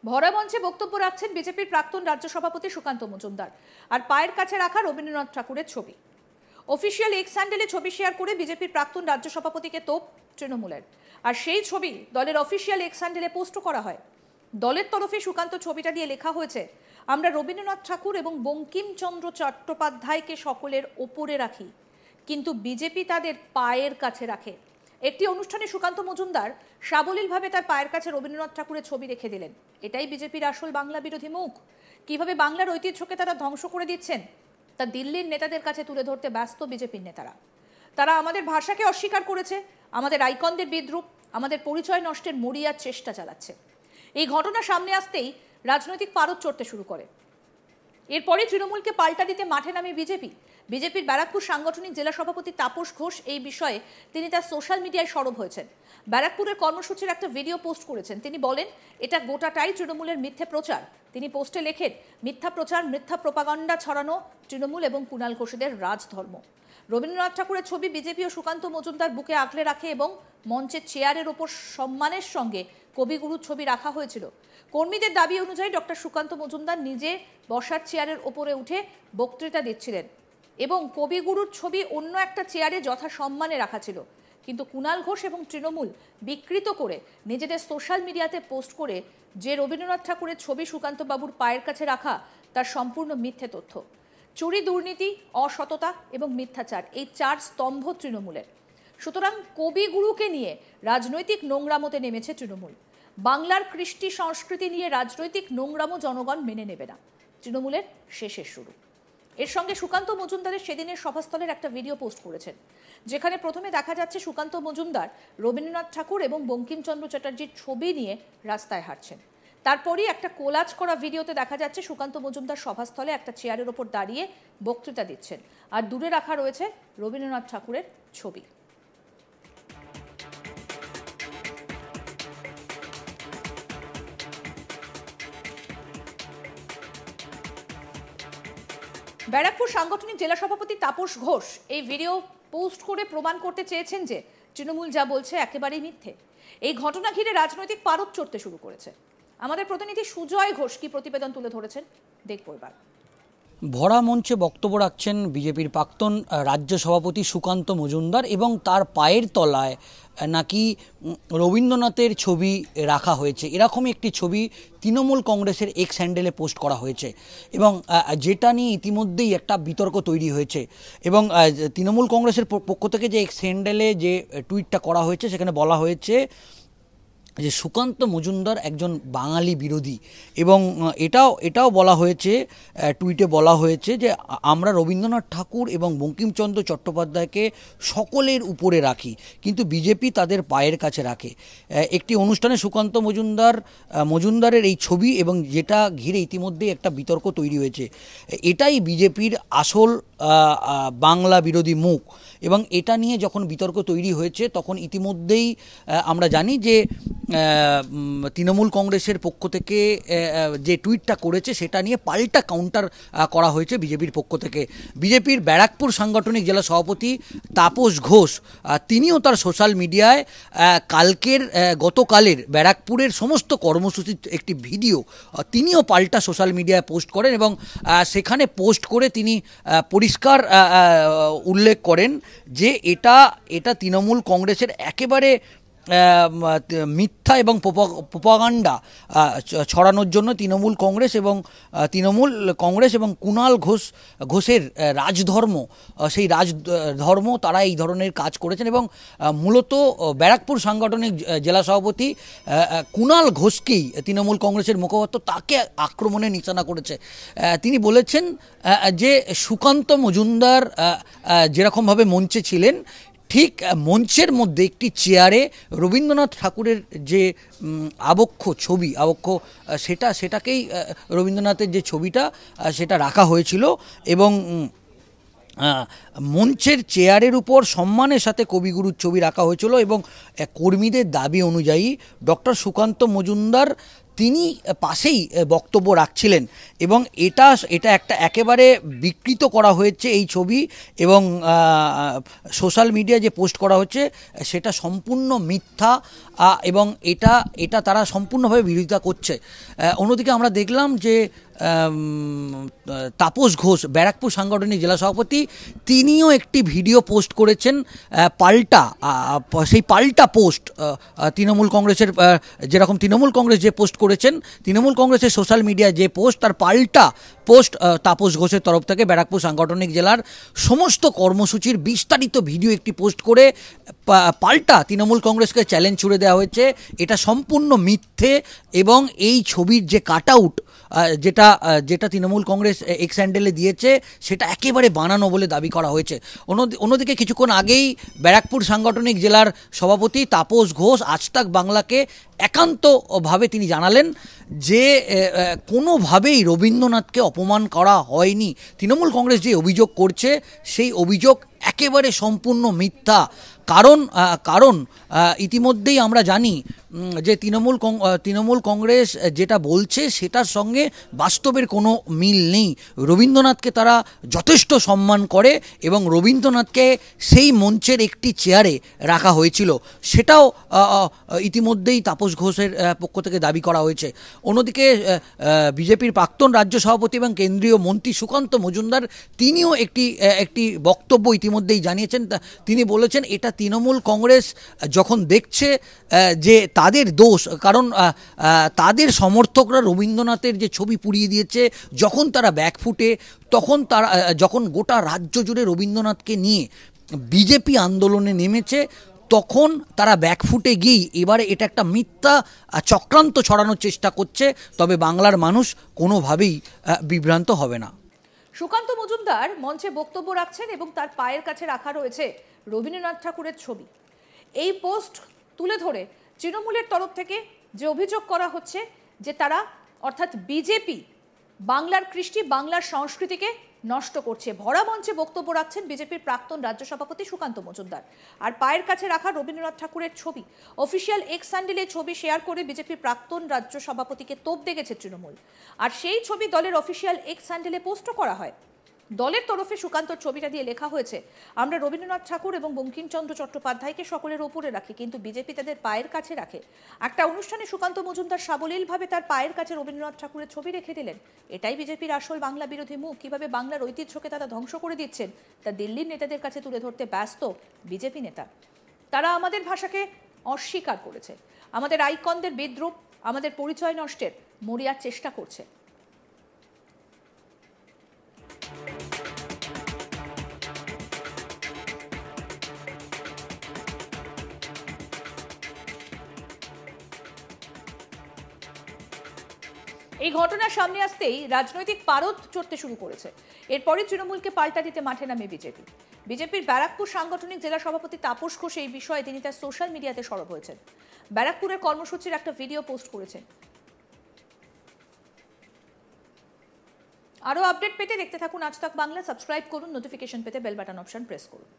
ভরা মঞ্চে বক্তব্য রাখছেন বিজেপির প্রাক্তন রাজ্য সভাপতি সুকান্ত মজুমদার আর পায়ের কাছে রাখা রবীন্দ্রনাথ ঠাকুরের ছবি। অফিসিয়াল এক্স হ্যান্ডেলে ছবি শেয়ার করে বিজেপির প্রাক্তন রাজ্য সভাপতিকে তোপ তৃণমূলের, আর সেই ছবি দলের অফিসিয়াল এক্স হ্যান্ডেলে পোস্ট করা হয়। দলের তরফে সুকান্ত ছবিটা দিয়ে লেখা হয়েছে, আমরা রবীন্দ্রনাথ ঠাকুর এবং বঙ্কিমচন্দ্র চট্টোপাধ্যায়কে সকলের ওপরে রাখি, কিন্তু বিজেপি তাদের পায়ের কাছে রাখে। একটি অনুষ্ঠানে সুকান্ত মজুমদার সাবলীলভাবে তার পায়ের কাছে রবীন্দ্রনাথ ঠাকুরের ছবি রেখে দিলেন। এটাই বিজেপির আসল বাংলা বিরোধী মুখ। কিভাবে বাংলার ঐতিহ্যকে তারা ধ্বংস করে দিচ্ছেন তা দিল্লির নেতাদের কাছে তুলে ধরতে ব্যস্ত বিজেপির নেতারা। তারা আমাদের ভাষাকে অস্বীকার করেছে, আমাদের আইকনদের বিদ্রূপ, আমাদের পরিচয় নষ্টের মরিয়ার চেষ্টা চালাচ্ছে। এই ঘটনা সামনে আসতেই রাজনৈতিক পারদ চড়তে শুরু করে। এরপরে তৃণমূলকে পাল্টা দিতে মাঠে নামে বিজেপির ব্যারাকপুর সাংগঠনিক জেলা সভাপতি তাপস ঘোষ এই বিষয়ে তিনি তার সোশ্যাল মিডিয়ায় সরব হয়েছেন। ব্যারাকপুরের কর্মসূচির একটা ভিডিও পোস্ট করেছেন। তিনি বলেন, এটা গোটাটাই তৃণমূলের মিথ্যে প্রচার। তিনি পোস্টে লেখেন, মিথ্যা প্রচার, মিথ্যা প্রোপাগান্ডা ছড়ানো তৃণমূল এবং কুণাল ঘোষেদের রাজধর্ম। রবীন্দ্রনাথ ঠাকুরের ছবি বিজেপি ও সুকান্ত মজুমদার বুকে আগলে রাখে এবং মঞ্চের চেয়ারের ওপর সম্মানের সঙ্গে কবিগুরুর ছবি রাখা হয়েছিল। কর্মীদের দাবি অনুযায়ী ডক্টর সুকান্ত মজুমদার নিজে বসার চেয়ারের ওপরে উঠে বক্তৃতা দিচ্ছিলেন এবং কবিগুরুর ছবি অন্য একটা চেয়ারে যথাসম্মানে রাখা ছিল। কিন্তু কুণাল ঘোষ এবং তৃণমূল বিকৃত করে নিজেদের সোশ্যাল মিডিয়াতে পোস্ট করে যে রবীন্দ্রনাথ ঠাকুরের ছবি সুকান্ত বাবুর পায়ের কাছে রাখা, তার সম্পূর্ণ মিথ্যে তথ্য। চুরি, দুর্নীতি, অসততা এবং মিথ্যাচার, এই চার স্তম্ভ তৃণমূলের। সুতরাং কবিগুরুকে নিয়ে রাজনৈতিক নোংরামোতে নেমেছে তৃণমূল। বাংলার কৃষ্টি সংস্কৃতি নিয়ে রাজনৈতিক নোংরামো জনগণ মেনে নেবে না। তৃণমূলের শেষের শুরু। এর সঙ্গে সুকান্ত মজুমদারের সেদিনের সভাস্থলের একটা ভিডিও পোস্ট করেছেন, যেখানে প্রথমে দেখা যাচ্ছে সুকান্ত মজুমদার রবীন্দ্রনাথ ঠাকুর এবং বঙ্কিমচন্দ্র চ্যাটার্জির ছবি নিয়ে রাস্তায় হাঁটছেন। তারপরই একটা কোলাজ করা ভিডিওতে দেখা যাচ্ছে সুকান্ত মজুমদার সভাস্থলে একটা চেয়ারের ওপর দাঁড়িয়ে বক্তৃতা দিচ্ছেন, আর দূরে রাখা রয়েছে রবীন্দ্রনাথ ঠাকুরের ছবি। ব্যারাকপুর সাংগঠনিক জেলা সভাপতি তাপস ঘোষ এই ভিডিও পোস্ট করে প্রমাণ করতে চেয়েছেন যে তৃণমূল যা বলছে একেবারেই মিথ্যে। এই ঘটনা ঘিরে রাজনৈতিক পারদ চড়তে শুরু করেছে। আমাদের প্রতিনিধি সুজয় ঘোষ কি প্রতিবেদন তুলে ধরেছেন দেখব এবার। ভরা মঞ্চে বক্তব্য রাখছেন বিজেপির প্রাক্তন রাজ্য সভাপতি সুকান্ত মজুমদার এবং তার পায়ের তলায় নাকি রবীন্দ্রনাথের ছবি রাখা হয়েছে, এরকমই একটি ছবি তৃণমূল কংগ্রেসের এক্স হ্যান্ডেলে পোস্ট করা হয়েছে এবং যেটা নিয়ে ইতিমধ্যেই একটা বিতর্ক তৈরি হয়েছে। এবং তৃণমূল কংগ্রেসের পক্ষ থেকে যে এক্স হ্যান্ডেলে যে টুইটটা করা হয়েছে সেখানে বলা হয়েছে যে সুকান্ত মজুমদার একজন বাঙালি বিরোধী এবং এটাও বলা হয়েছে, টুইটে বলা হয়েছে যে আমরা রবীন্দ্রনাথ ঠাকুর এবং বঙ্কিমচন্দ্র চট্টোপাধ্যায়কে সকলের উপরে রাখি, কিন্তু বিজেপি তাদের পায়ের কাছে রাখে। একটি অনুষ্ঠানে সুকান্ত মজুমদারের এই ছবি এবং যেটা ঘিরে ইতিমধ্যেই একটা বিতর্ক তৈরি হয়েছে। এটাই বিজেপির আসল বাংলা বিরোধী মুখ এবং এটা নিয়ে যখন বিতর্ক তৈরি হয়েছে তখন ইতিমধ্যেই আমরা জানি যে তৃণমূল কংগ্রেসের পক্ষ থেকে যে টুইটটা করেছে সেটা নিয়ে পাল্টা কাউন্টার করা হয়েছে বিজেপির পক্ষ থেকে। বিজেপির ব্যারাকপুর সাংগঠনিক জেলা সভাপতি তাপস ঘোষ তিনিও তার সোশ্যাল মিডিয়ায় গতকালের ব্যারাকপুরের সমস্ত কর্মসূচির একটি ভিডিও তিনিও পাল্টা সোশ্যাল মিডিয়ায় পোস্ট করেন এবং সেখানে পোস্ট করে তিনি পরিষ্কার উল্লেখ করেন যে এটা তৃণমূল কংগ্রেসের একেবারে মিথ্যা এবং প্রোপাগান্ডা ছড়ানোর জন্য তৃণমূল কংগ্রেস এবং কুণাল ঘোষের রাজধর্ম, সেই রাজধর্ম তারা এই ধরনের কাজ করেছেন এবং মূলত ব্যারাকপুর সাংগঠনিক জেলা সভাপতি কুণাল ঘোষকেই তৃণমূল কংগ্রেসের মুখপাত্র তাকে আক্রমণের নিশানা করেছে। তিনি বলেছেন যে সুকান্ত মজুমদার যেরকমভাবে মঞ্চে ছিলেন ঠিক মঞ্চের মধ্যে একটি চেয়ারে রবীন্দ্রনাথ ঠাকুরের যে ছবি সেটাকেই রবীন্দ্রনাথের যে ছবিটা সেটা রাখা হয়েছিল এবং মঞ্চের চেয়ারের উপর সম্মানের সাথে কবিগুরুর ছবি রাখা হয়েছিল এবং কর্মীদের দাবি অনুযায়ী ডক্টর সুকান্ত মজুমদার তিনি পাশেই বক্তব্য রাখছিলেন এবং এটা এটা একটা একেবারে বিকৃত করা হয়েছে এই ছবি, এবং সোশ্যাল মিডিয়ায় যে পোস্ট করা হচ্ছে সেটা সম্পূর্ণ মিথ্যা, এবং এটা এটা তারা সম্পূর্ণভাবে বিরোধিতা করছে। অন্যদিকে আমরা দেখলাম যে তাপস ঘোষ, ব্যারাকপুর সাংগঠনিক জেলা সভাপতি, তিনিও একটি ভিডিও পোস্ট করেছেন পাল্টা। সেই পাল্টা পোস্ট তৃণমূল কংগ্রেসের, যেরকম তৃণমূল কংগ্রেস যে পোস্ট করেছেন, তৃণমূল কংগ্রেসের সোশ্যাল মিডিয়ায় যে পোস্ট, তার পাল্টা পোস্ট তাপস ঘোষের তরফ থেকে ব্যারাকপুর সাংগঠনিক জেলার সমস্ত কর্মসূচির বিস্তারিত ভিডিও একটি পোস্ট করে পাল্টা তৃণমূল কংগ্রেসকে চ্যালেঞ্জ ছুড়ে দেওয়া হয়েছে। এটা সম্পূর্ণ মিথ্যে, এবং এই ছবির যে কাট আউট যেটা যেটা তৃণমূল কংগ্রেস এক্স হ্যান্ডেলে দিয়েছে সেটা একেবারে বানানো বলে দাবি করা হয়েছে। অন্যদিকে কিছুক্ষণ আগেই ব্যারাকপুর সাংগঠনিক জেলার সভাপতি তাপস ঘোষ আজ তাক বাংলাকে একান্তভাবে তিনি জানালেন যে কোনোভাবেই রবীন্দ্রনাথকে অপমান করা হয়নি। তৃণমূল কংগ্রেস যে অভিযোগ করছে সেই অভিযোগ একেবারে সম্পূর্ণ মিথ্যা। কারণ ইতিমধ্যেই আমরা জানি যে তৃণমূল কংগ্রেস যেটা বলছে সেটার সঙ্গে বাস্তবের কোনো মিল নেই। রবীন্দ্রনাথকে তারা যথেষ্ট সম্মান করে এবং রবীন্দ্রনাথকে সেই মঞ্চের একটি চেয়ারে রাখা হয়েছিল, সেটাও ইতিমধ্যেই তাপস ঘোষের পক্ষ থেকে দাবি করা হয়েছে। অন্যদিকে বিজেপির প্রাক্তন রাজ্য সভাপতি এবং কেন্দ্রীয় মন্ত্রী সুকান্ত মজুমদার, তিনিও একটি বক্তব্য ইতিমধ্যেই জানিয়েছেন। তিনি বলেছেন এটা তৃণমূল কংগ্রেস যখন দেখছে যে তাদের দোষ, কারণ তাদের সমর্থকরা রবীন্দ্রনাথের যে ছবি পুড়িয়ে দিয়েছে, যখন তারা ব্যাকফুটে, যখন গোটা রাজ্য জুড়ে রবীন্দ্রনাথকে নিয়ে বিজেপি আন্দোলনে নেমেছে, তখন তারা ব্যাকফুটে গিয়েই এবারে এটা একটা মিথ্যা চক্রান্ত ছড়ানোর চেষ্টা করছে। তবে বাংলার মানুষ কোনোভাবেই বিভ্রান্ত হবে না। সুকান্ত মজুমদার মঞ্চে বক্তব্য রাখছেন এবং তার পায়ের কাছে রাখা রয়েছে রবীন্দ্রনাথ ঠাকুরের ছবি। এই পোস্ট তুলে ধরে তৃণমূলের তরফ থেকে যে অভিযোগ করা হচ্ছে যে তারা, অর্থাৎ বিজেপি, বাংলার কৃষ্টি, বাংলার সংস্কৃতিকে নষ্ট করছে। ভরা মঞ্চে বক্তব্য রাখছেন বিজেপির প্রাক্তন রাজ্য সভাপতি সুকান্ত মজুমদার, আর পায়ের কাছে রাখা রবীন্দ্রনাথ ঠাকুরের ছবি। অফিসিয়াল এক্স হ্যান্ডেলে ছবি শেয়ার করে বিজেপির প্রাক্তন রাজ্য সভাপতিকে তোপ দেখেছে তৃণমূল, আর সেই ছবি দলের অফিসিয়াল এক্স হ্যান্ডেলে পোস্টও করা হয়। দলের তরফে সুকান্তর ছবিটা দিয়ে লেখা হয়েছে, আমরা রবীন্দ্রনাথ ঠাকুর এবং বঙ্কিমচন্দ্র চট্টোপাধ্যায়কে সকলের ওপরে রাখি, কিন্তু বিজেপি তাদের পায়ের কাছে রাখে। একটা অনুষ্ঠানে সুকান্ত মজুমদার সাবলীলভাবে তার পায়ের কাছে রবীন্দ্রনাথ ঠাকুরের ছবি রেখে দিলেন। এটাই বিজেপির আসল বাংলা বিরোধী মুখ। কিভাবে বাংলার ঐতিহ্যকে তারা ধ্বংস করে দিচ্ছেন তা দিল্লির নেতাদের কাছে তুলে ধরতে ব্যস্ত বিজেপি নেতা। তারা আমাদের ভাষাকে অস্বীকার করেছে, আমাদের আইকনদের বিদ্রুপ, আমাদের পরিচয় নষ্টের মরিয়ার চেষ্টা করছে। এই ঘটনার সামনে আসতেই রাজনৈতিক পারদ চড়তে শুরু করেছে। এরপরই তৃণমূলকে পাল্টা দিতে মাঠে নামে বিজেপি। বিজেপির ব্যারাকপুর সাংগঠনিক জেলা সভাপতি তাপস ঘোষ এই বিষয়ে তিনি তার সোশ্যাল মিডিয়াতে সরব হয়েছেন। ব্যারাকপুরের কর্মসূচির একটা ভিডিও পোস্ট করেছেন। আরও আপডেট পেতে দেখতে থাকুন আজ তাক বাংলা। সাবস্ক্রাইব করুন, নোটিফিকেশন পেতে বেল বাটন অপশন প্রেস করুন।